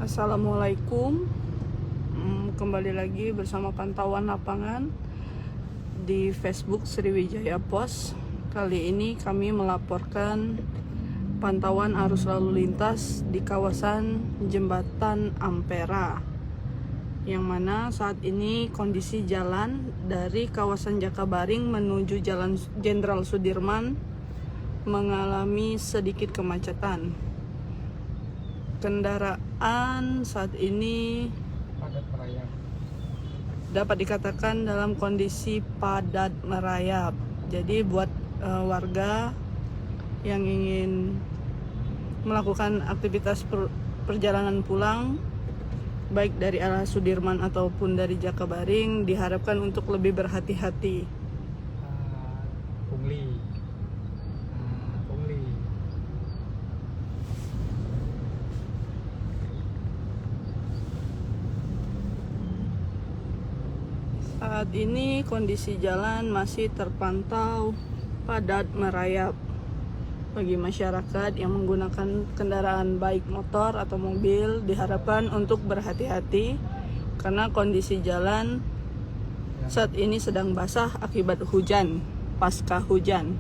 Assalamualaikum. Kembali lagi bersama pantauan lapangan di Facebook Sriwijaya Pos. Kali ini kami melaporkan pantauan arus lalu lintas di kawasan Jembatan Ampera, yang mana saat ini kondisi jalan dari kawasan Jakabaring menuju Jalan Jenderal Sudirman mengalami sedikit kemacetan. Kendaraan saat ini dapat dikatakan dalam kondisi padat merayap. Jadi buat warga yang ingin melakukan aktivitas perjalanan pulang baik dari arah Sudirman ataupun dari Jakabaring diharapkan untuk lebih berhati-hati. Pungli. Saat ini kondisi jalan masih terpantau padat merayap. Bagi masyarakat yang menggunakan kendaraan baik motor atau mobil diharapkan untuk berhati-hati karena kondisi jalan saat ini sedang basah akibat hujan, pasca hujan.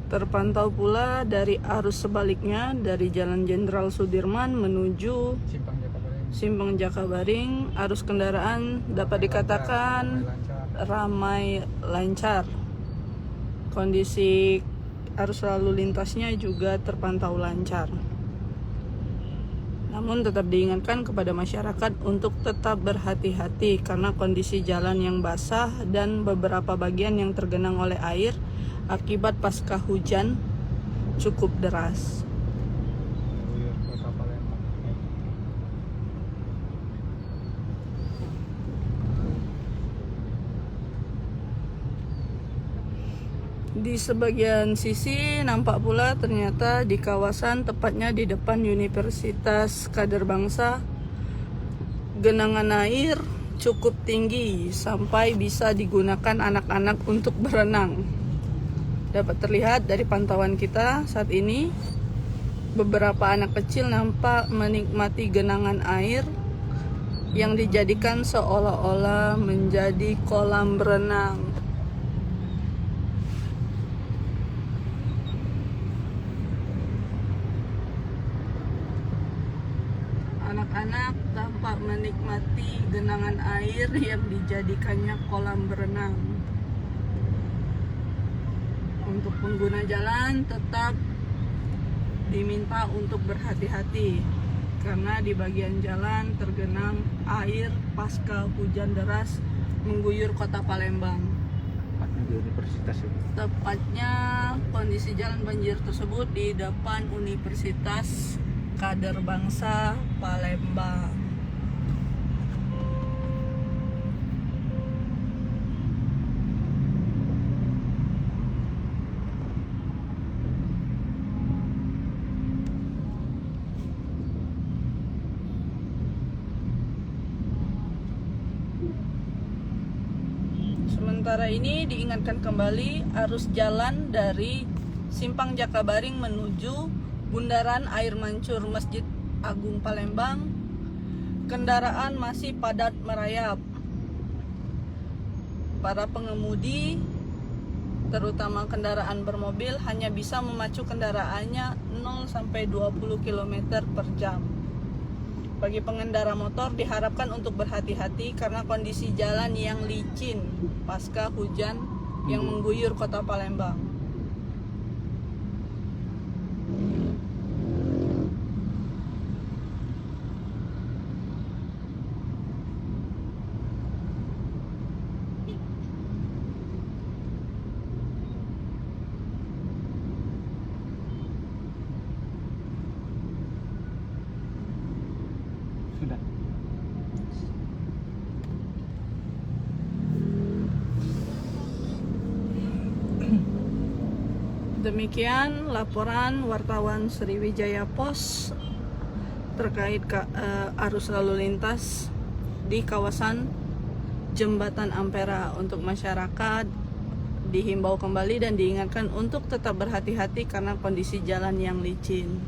Terpantau pula dari arus sebaliknya dari Jalan Jenderal Sudirman menuju Simpang Jakabaring, arus kendaraan dapat dikatakan ramai lancar. Kondisi arus lalu lintasnya juga terpantau lancar. Namun tetap diingatkan kepada masyarakat untuk tetap berhati-hati karena kondisi jalan yang basah dan beberapa bagian yang tergenang oleh air akibat pasca hujan cukup deras. Di sebagian sisi nampak pula ternyata di kawasan, tepatnya di depan Universitas Kader Bangsa, genangan air cukup tinggi sampai bisa digunakan anak-anak untuk berenang. Dapat terlihat dari pantauan kita saat ini, beberapa anak kecil nampak menikmati genangan air yang dijadikan seolah-olah menjadi kolam berenang. Anak-anak tampak menikmati genangan air yang dijadikannya kolam berenang. Untuk pengguna jalan tetap diminta untuk berhati-hati karena di bagian jalan tergenang air pasca hujan deras mengguyur kota Palembang. Tepatnya di universitas itu. Tepatnya kondisi jalan banjir tersebut di depan Universitas Kader Bangsa Palembang. Sementara ini diingatkan kembali arus jalan dari Simpang Jakabaring menuju Bundaran Air Mancur Masjid Agung Palembang. Kendaraan masih padat merayap. Para pengemudi, terutama kendaraan bermobil, hanya bisa memacu kendaraannya 0-20 km per jam. Bagi pengendara motor diharapkan untuk berhati-hati karena kondisi jalan yang licin pasca hujan yang mengguyur kota Palembang. Sudah. Demikian laporan wartawan Sriwijaya Pos terkait arus lalu lintas di kawasan Jembatan Ampera. Untuk masyarakat dihimbau kembali dan diingatkan untuk tetap berhati-hati karena kondisi jalan yang licin.